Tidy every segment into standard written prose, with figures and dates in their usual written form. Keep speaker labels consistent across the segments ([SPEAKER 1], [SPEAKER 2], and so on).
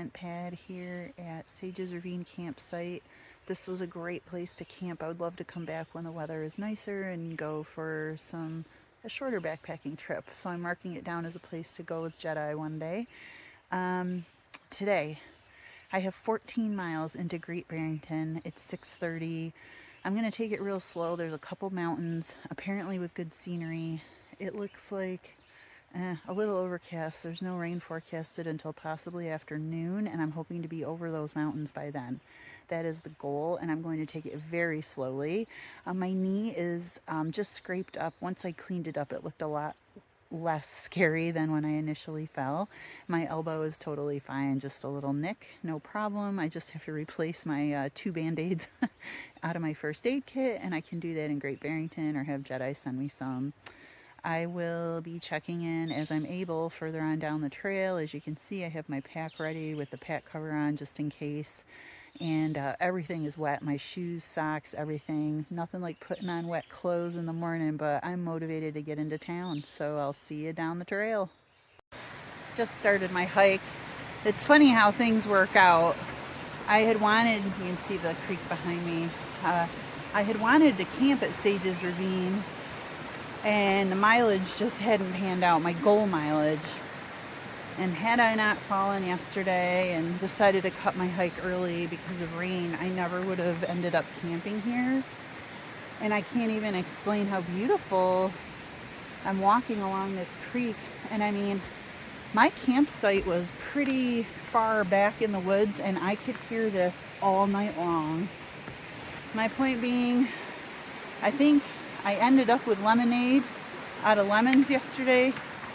[SPEAKER 1] tent pad here at Sage's Ravine campsite. This was a great place to camp. I would love to come back when the weather is nicer and go for a shorter backpacking trip. So I'm marking it down as a place to go with Jedi one day. Today, I have 14 miles into Great Barrington. It's 6:30. I'm going to take it real slow. There's a couple mountains, apparently with good scenery. It looks like a little overcast. There's no rain forecasted until possibly afternoon, and I'm hoping to be over those mountains by then. That is the goal, and I'm going to take it very slowly. My knee is just scraped up. Once I cleaned it up, it looked a lot less scary than when I initially fell. My elbow is totally fine, just a little nick, no problem. I just have to replace my 2 band-aids out of my first aid kit, and I can do that in Great Barrington or have Jedi send me some. I will be checking in as I'm able further on down the trail. As you can see, I have my pack ready with the pack cover on just in case. And everything is wet. My shoes, socks, everything. Nothing like putting on wet clothes in the morning, but I'm motivated to get into town. So I'll see you down the trail. Just started my hike. It's funny how things work out. I had wanted, you can see the creek behind me. I had wanted to camp at Sage's Ravine, and the mileage just hadn't panned out, my goal mileage. And had I not fallen yesterday and decided to cut my hike early because of rain, I never would have ended up camping here. And I can't even explain how beautiful. I'm walking along this creek, and I mean, my campsite was pretty far back in the woods, and I could hear this all night long. My point being, I think I ended up with lemonade out of lemons yesterday,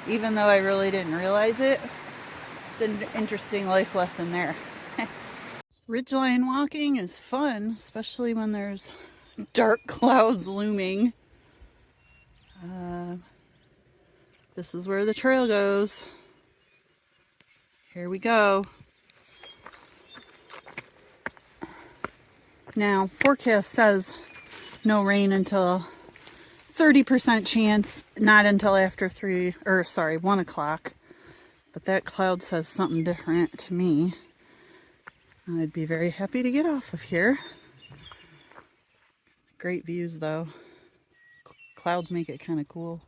[SPEAKER 1] even though I really didn't realize it. It's an interesting life lesson there. Ridgeline walking is fun, especially when there's dark clouds looming. This is where the trail goes. Here we go. Now, forecast says no rain until 30% chance, not until after 1 o'clock. But that cloud says something different to me. I'd be very happy to get off of here. Great views though. Clouds make it kind of cool.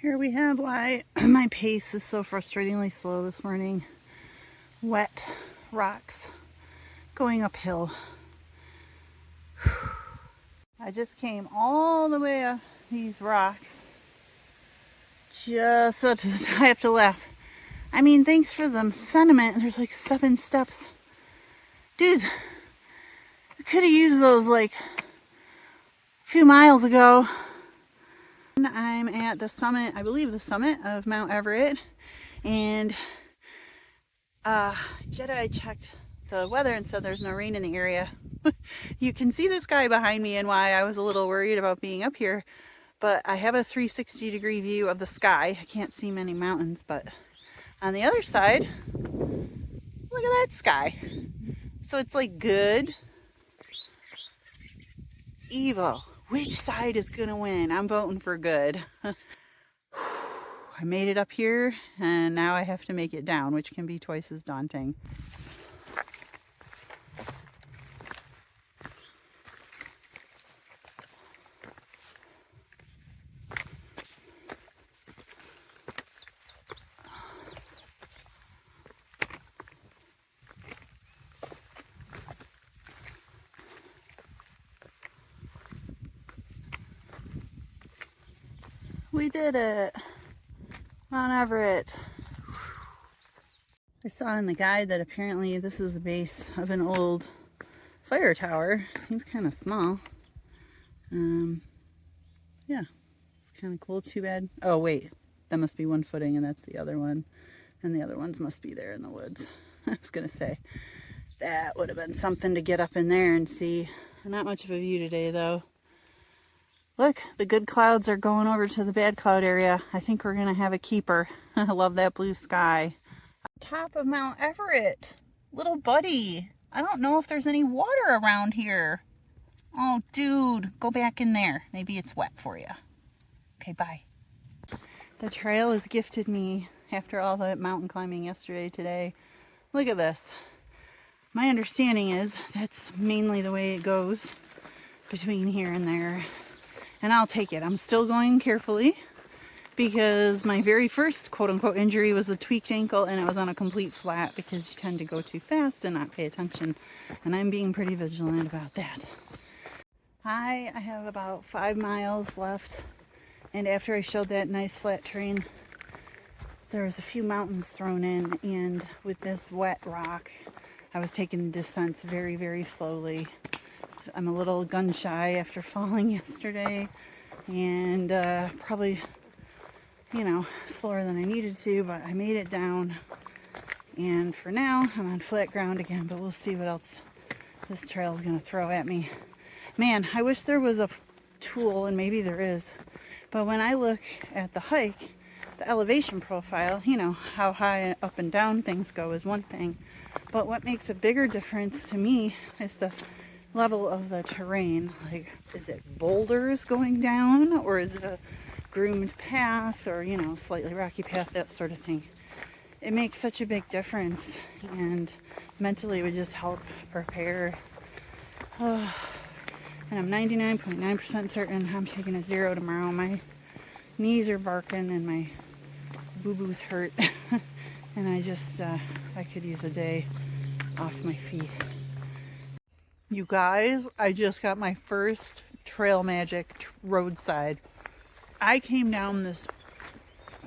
[SPEAKER 1] Here we have why my pace is so frustratingly slow this morning. Wet rocks going uphill. I just came all the way up these rocks. I have to laugh. I mean, thanks for the sentiment. There's like 7 steps. Dudes, I could have used those like a few miles ago. I'm at the summit, I believe the summit of Mount Everett, and Jedi checked the weather and said there's no rain in the area. You can see the sky behind me and why I was a little worried about being up here, but I have a 360-degree view of the sky. I can't see many mountains, but on the other side, look at that sky. So it's like good, evil. Which side is gonna win? I'm voting for good. I made it up here, and now I have to make it down, which can be twice as daunting. We did it. Mount Everett. I saw in the guide that apparently this is the base of an old fire tower. Seems kind of small. Yeah, it's kind of cool. Too bad. Oh wait, that must be one footing and that's the other one. And the other ones must be there in the woods. I was gonna say, that would have been something to get up in there and see. Not much of a view today though. Look, the good clouds are going over to the bad cloud area. I think we're gonna have a keeper. I love that blue sky. Top of Mount Everett. Little buddy. I don't know if there's any water around here. Oh, dude, go back in there. Maybe it's wet for you. Okay, bye. The trail has gifted me, after all the mountain climbing yesterday, today. Look at this. My understanding is that's mainly the way it goes between here and there. And I'll take it. I'm still going carefully because my very first quote-unquote injury was a tweaked ankle and it was on a complete flat because you tend to go too fast and not pay attention. And I'm being pretty vigilant about that. I have about 5 miles left. And after I showed that nice flat terrain, there was a few mountains thrown in, and with this wet rock, I was taking the descents very, very slowly. I'm a little gun shy after falling yesterday, and probably, you know, slower than I needed to, but I made it down. And for now, I'm on flat ground again, but we'll see what else this trail is going to throw at me. Man, I wish there was a tool, and maybe there is, but when I look at the hike, the elevation profile, you know, how high up and down things go is one thing. But what makes a bigger difference to me is the level of the terrain. Like, is it boulders going down, or is it a groomed path, or, you know, slightly rocky path, that sort of thing. It makes such a big difference, and mentally it would just help prepare. And I'm 99.9% certain I'm taking a 0 tomorrow. My knees are barking and my boo-boos hurt. And I could use a day off my feet. You guys, I just got my first Trail Magic roadside. I came down this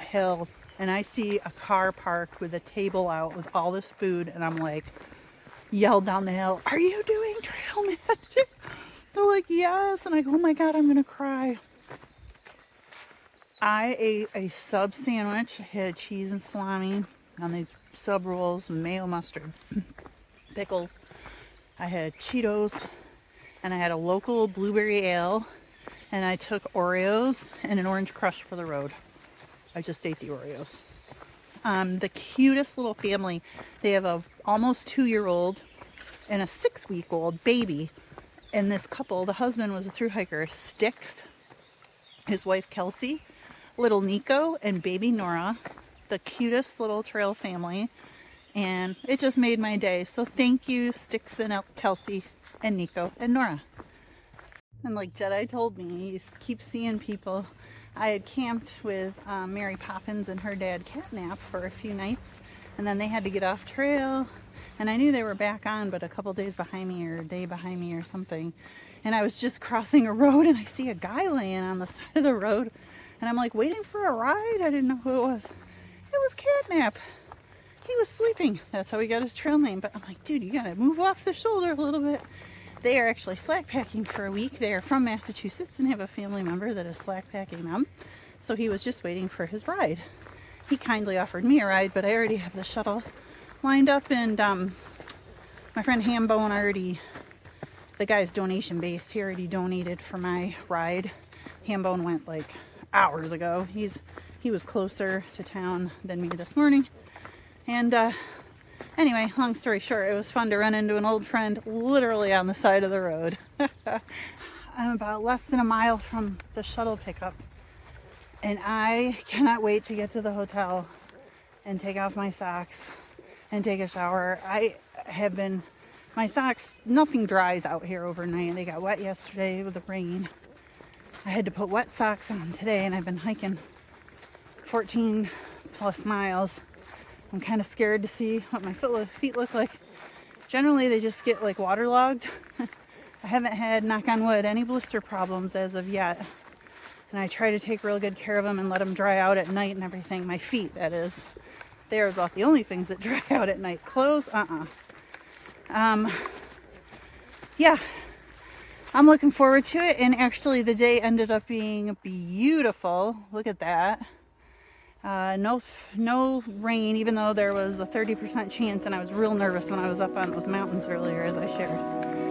[SPEAKER 1] hill and I see a car parked with a table out with all this food, and I'm like, yelled down the hill, "Are you doing Trail Magic?" They're like, "Yes." And I go, "Oh my God, I'm gonna cry." I ate a sub sandwich. I had cheese and salami on these sub rolls, mayo, mustard, pickles. I had Cheetos, and I had a local blueberry ale, and I took Oreos and an orange crush for the road. I just ate the Oreos. The cutest little family. They have a almost 2-year-old and a 6-week-old baby. And this couple, the husband was a thru hiker, Sticks, his wife Kelsey, little Nico, and baby Nora. The cutest little trail family. And it just made my day. So thank you, Sticks and Kelsey and Nico and Nora. And like Jedi told me, you keep seeing people. I had camped with Mary Poppins and her dad Catnap for a few nights. And then they had to get off trail. And I knew they were back on, but a couple days behind me or a day behind me or something. And I was just crossing a road and I see a guy laying on the side of the road. And I'm like waiting for a ride. I didn't know who it was. It was Catnap. He was sleeping. That's how he got his trail name. But I'm like, dude, you gotta move off the shoulder a little bit. They are actually slack packing for a week. They are from Massachusetts and have a family member that is slack packing them. So he was just waiting for his ride. He kindly offered me a ride, but I already have the shuttle lined up, and my friend Hambone already, the guy's donation based, he already donated for my ride. Hambone went like hours ago. He was closer to town than me this morning. And anyway, long story short, it was fun to run into an old friend literally on the side of the road. I'm about less than a mile from the shuttle pickup, and I cannot wait to get to the hotel and take off my socks and take a shower. My socks, nothing dries out here overnight. They got wet yesterday with the rain. I had to put wet socks on today, and I've been hiking 14 plus miles. I'm kind of scared to see what my feet look like. Generally, they just get like waterlogged. I haven't had, knock on wood, any blister problems as of yet. And I try to take real good care of them and let them dry out at night and everything. My feet, that is. They are about the only things that dry out at night. Clothes, yeah, I'm looking forward to it. And actually the day ended up being beautiful. Look at that. No rain, even though there was a 30% chance, and I was real nervous when I was up on those mountains earlier, as I shared.